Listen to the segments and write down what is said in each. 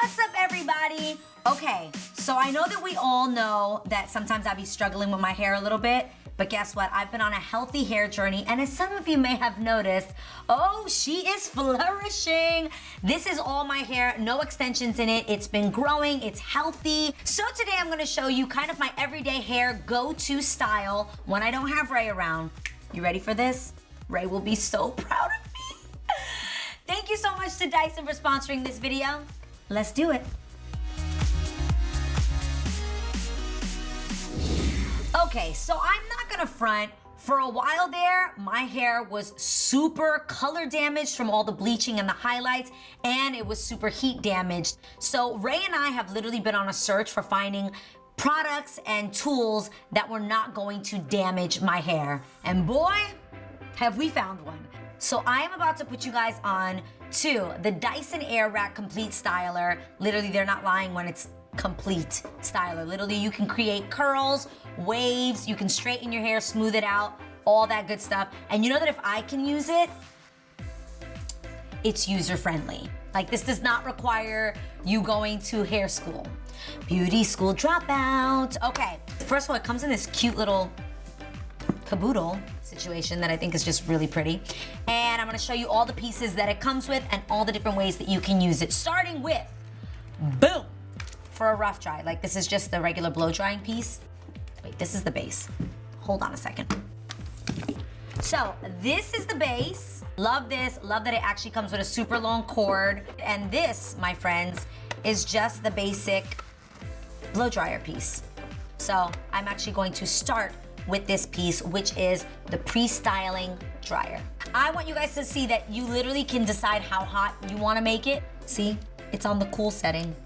What's up, everybody? Okay, so I know that we all know that sometimes I be struggling with my hair a little bit, but guess what? I've been on a healthy hair journey, and as some of you may have noticed, oh, she is flourishing. This is all my hair, no extensions in it. It's been growing, it's healthy. So today I'm gonna show you kind of my everyday hair go-to style when I don't have Ray around. You ready for this? Ray will be so proud of me. Thank you so much to Dyson for sponsoring this video. Let's do it. Okay, so I'm not gonna front. For a while there, my hair was super color damaged from all the bleaching and the highlights, and it was super heat damaged. So Ray and I have literally been on a search for finding products and tools that were not going to damage my hair. And boy, have we found one. So I am about to put you guys on to the Dyson Airwrap Complete Styler. Literally, they're not lying when it's complete styler. Literally, you can create curls, waves, you can straighten your hair, smooth it out, all that good stuff. And you know that if I can use it, it's user-friendly. Like, this does not require you going to hair school. Beauty school dropout. Okay, first of all, it comes in this cute little caboodle situation that I think is just really pretty. And I'm gonna show you all the pieces that it comes with and all the different ways that you can use it. Starting with, boom, for a rough dry. Like, this is just the regular blow drying piece. Wait, this is the base. Hold on a second. So this is the base. Love this, love that it actually comes with a super long cord. And this, my friends, is just the basic blow dryer piece. So I'm actually going to start with this piece, which is the pre-styling dryer. I want you guys to see that you literally can decide how hot you wanna make it. See, it's on the cool setting.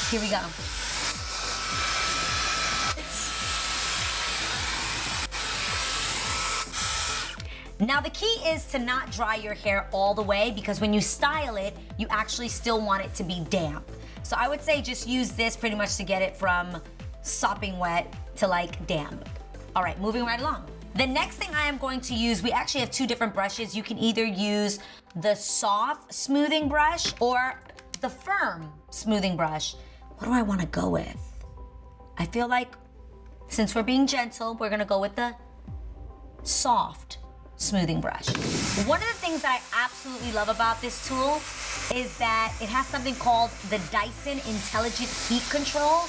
Here we go. Now the key is to not dry your hair all the way, because when you style it, you actually still want it to be damp. So I would say just use this pretty much to get it from sopping wet to like damp. All right, moving right along. The next thing I am going to use, we actually have two different brushes. You can either use the soft smoothing brush or the firm smoothing brush. What do I wanna go with? I feel like since we're being gentle, we're gonna go with the soft smoothing brush. One of the things that I absolutely love about this tool is that it has something called the Dyson Intelligent Heat Control.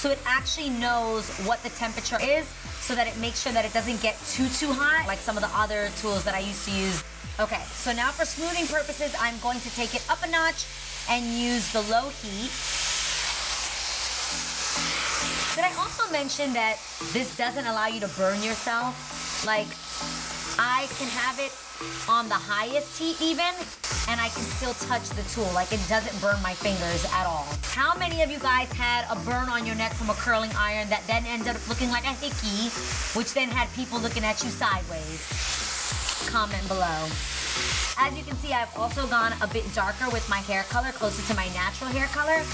So it actually knows what the temperature is so that it makes sure that it doesn't get too hot like some of the other tools that I used to use. Okay, so now for smoothing purposes, I'm going to take it up a notch and use the low heat. Did I also mention that this doesn't allow you to burn yourself? Like, I can have it on the highest heat even, and I can still touch the tool. Like, it doesn't burn my fingers at all. How many of you guys had a burn on your neck from a curling iron that then ended up looking like a hickey, which then had people looking at you sideways? Comment below. As you can see, I've also gone a bit darker with my hair color, closer to my natural hair color.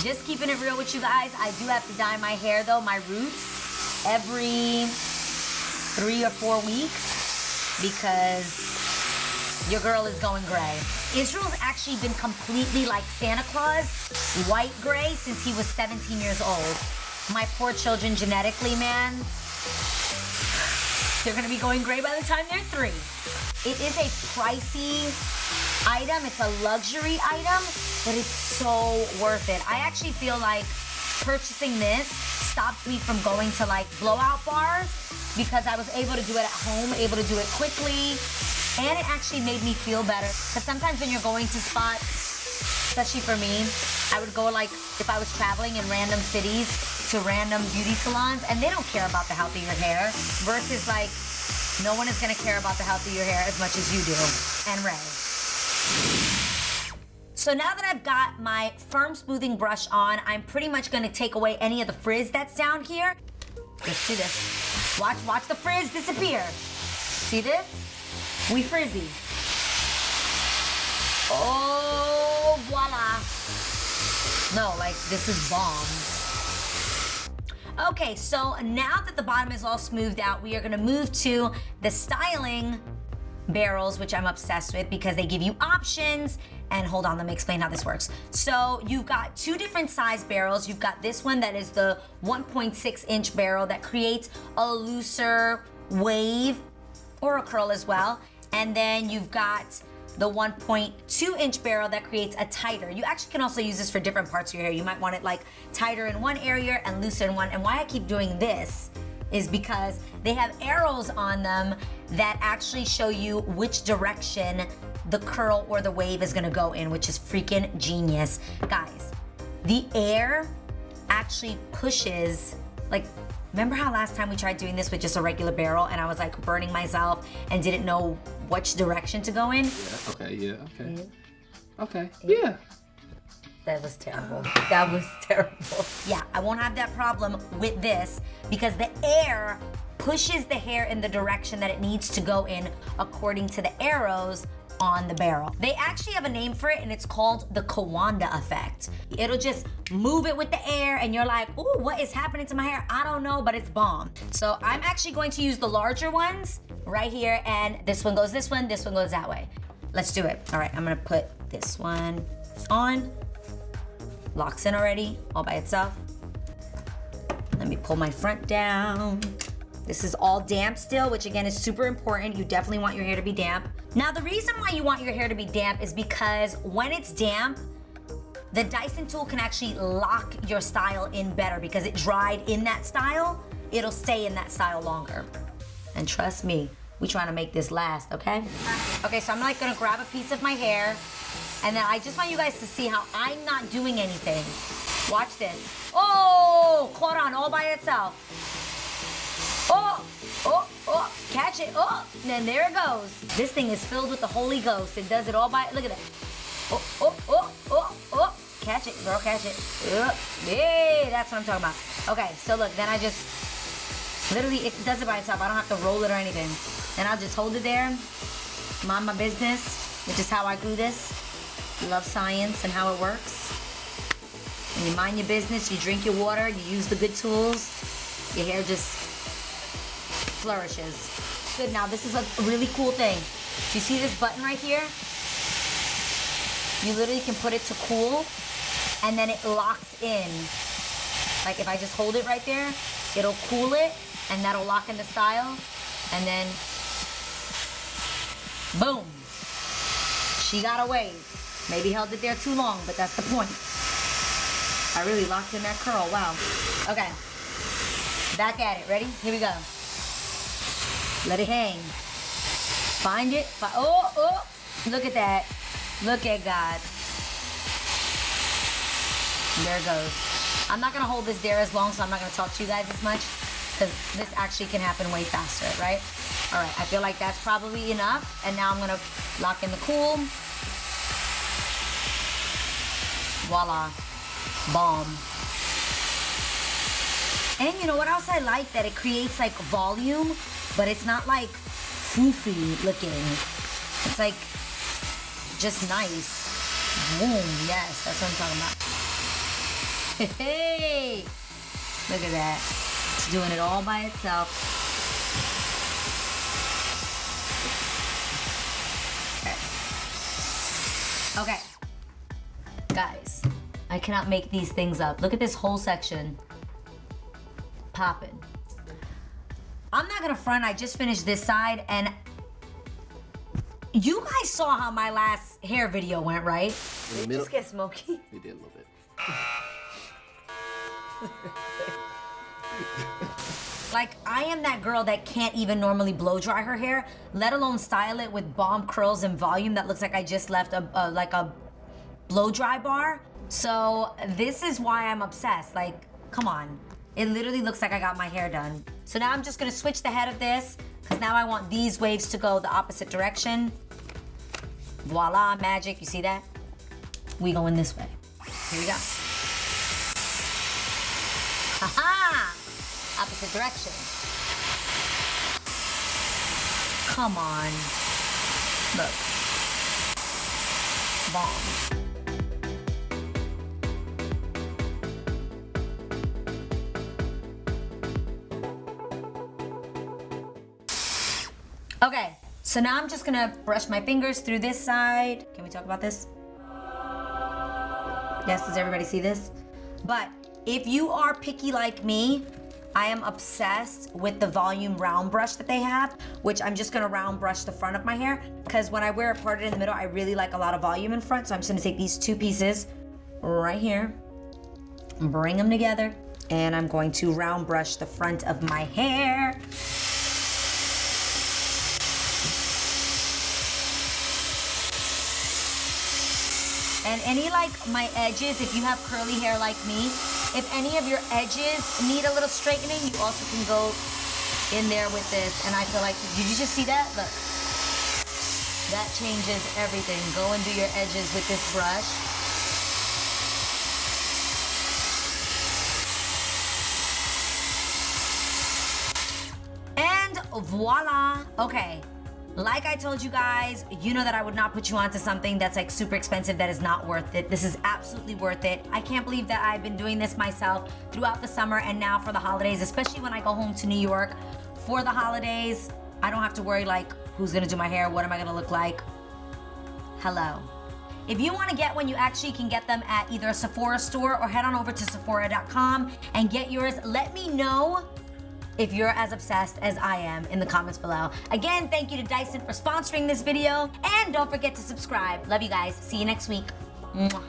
Just keeping it real with you guys, I do have to dye my hair though, my roots, every 3 or 4 weeks, because your girl is going gray. Israel's actually been completely like Santa Claus, white gray, since he was 17 years old. My poor children genetically, man, they're gonna be going gray by the time they're 3. It is a pricey item, it's a luxury item, but it's so worth it. I actually feel like purchasing this stopped me from going to like blowout bars, because I was able to do it at home, able to do it quickly, and it actually made me feel better. Because sometimes when you're going to spots, especially for me, I would go like, if I was traveling in random cities to random beauty salons, and they don't care about the health of your hair, versus like, no one is gonna care about the health of your hair as much as you do, and Ray. So now that I've got my firm smoothing brush on, I'm pretty much gonna take away any of the frizz that's down here. Let's do this. Watch the frizz disappear. See this? We frizzy. Oh, voila. No, like, this is bomb. Okay, so now that the bottom is all smoothed out, we are gonna move to the styling barrels, which I'm obsessed with because they give you options. And hold on, let me explain how this works. So you've got two different size barrels. You've got this one that is the 1.6-inch barrel that creates a looser wave or a curl as well. And then you've got the 1.2-inch barrel that creates a tighter. You actually can also use this for different parts of your hair. You might want it like tighter in one area and looser in one. And why I keep doing this is because they have arrows on them that actually show you which direction the curl or the wave is gonna go in, which is freaking genius. Guys, the air actually pushes, like, remember how last time we tried doing this with just a regular barrel and I was like burning myself and didn't know which direction to go in? Yeah, okay, yeah, okay. Okay, yeah. That was terrible. That was terrible. Yeah, I won't have that problem with this because the air pushes the hair in the direction that it needs to go in according to the arrows on the barrel. They actually have a name for it and it's called the Kawanda effect. It'll just move it with the air and you're like, ooh, what is happening to my hair? I don't know, but it's bomb. So I'm actually going to use the larger ones right here, and this one goes this one goes that way. Let's do it. All right, I'm gonna put this one on. Locks in already, all by itself. Let me pull my front down. This is all damp still, which again is super important. You definitely want your hair to be damp. Now, the reason why you want your hair to be damp is because when it's damp, the Dyson tool can actually lock your style in better because it dried in that style. It'll stay in that style longer. And trust me, we're trying to make this last, okay? Okay, so I'm like gonna grab a piece of my hair, and then I just want you guys to see how I'm not doing anything. Watch this. Oh, caught on all by itself. Oh, oh, oh, catch it, oh, and then there it goes. This thing is filled with the Holy Ghost. It does it all by, look at that. Oh, oh, oh, oh, oh, catch it, girl, catch it. Hey, that's what I'm talking about. Okay, so look, then I just, literally, it does it by itself. I don't have to roll it or anything. Then I'll just hold it there, mind my business, which is how I glue this. Love science and how it works. And you mind your business, you drink your water, you use the good tools, your hair just flourishes. Good, now this is a really cool thing. Do you see this button right here? You literally can put it to cool and then it locks in. Like if I just hold it right there, it'll cool it and that'll lock in the style and then boom. She got away. Maybe held it there too long, but that's the point. I really locked in that curl, wow. Okay, back at it, ready? Here we go. Let it hang. Find it, oh, oh, look at that. Look at God. There it goes. I'm not gonna hold this there as long, so I'm not gonna talk to you guys as much, because this actually can happen way faster, right? All right, I feel like that's probably enough, and now I'm gonna lock in the cool. Voila, bomb. And you know what else I like? That it creates like volume, but it's not like foofy looking. It's like just nice. Boom, yes, that's what I'm talking about. Hey, look at that. It's doing it all by itself. Okay. Okay. Guys, I cannot make these things up. Look at this whole section. Popping. I'm not gonna front, I just finished this side, and you guys saw how my last hair video went, right? Did it just get smoky? We did a little bit. Like, I am that girl that can't even normally blow dry her hair, let alone style it with bomb curls and volume that looks like I just left like a blow dry bar. So this is why I'm obsessed. Like, come on. It literally looks like I got my hair done. So now I'm just gonna switch the head of this, because now I want these waves to go the opposite direction. Voila, magic, you see that? We going this way. Here we go. Ha-ha! Opposite direction. Come on. Look. Bomb. Okay, So now I'm just gonna brush my fingers through this side. Can we talk about this? Yes, does everybody see this? But if you are picky like me, I am obsessed with the volume round brush that they have, which I'm just gonna round brush the front of my hair, because when I wear it parted in the middle, I really like a lot of volume in front, so I'm just gonna take these two pieces right here, bring them together, and I'm going to round brush the front of my hair. And any like my edges, if you have curly hair like me, if any of your edges need a little straightening, you also can go in there with this. And I feel like, did you just see that? Look, that changes everything. Go and do your edges with this brush. And voila. Okay. Like I told you guys, you know that I would not put you onto something that's like super expensive that is not worth it. This is absolutely worth it. I can't believe that I've been doing this myself throughout the summer and now for the holidays, especially when I go home to New York for the holidays. I don't have to worry like, who's gonna do my hair? What am I gonna look like? Hello. If you wanna get one, you actually can get them at either a Sephora store or head on over to Sephora.com and get yours. Let me know if you're as obsessed as I am in the comments below. Again, thank you to Dyson for sponsoring this video. And don't forget to subscribe. Love you guys. See you next week. Mwah.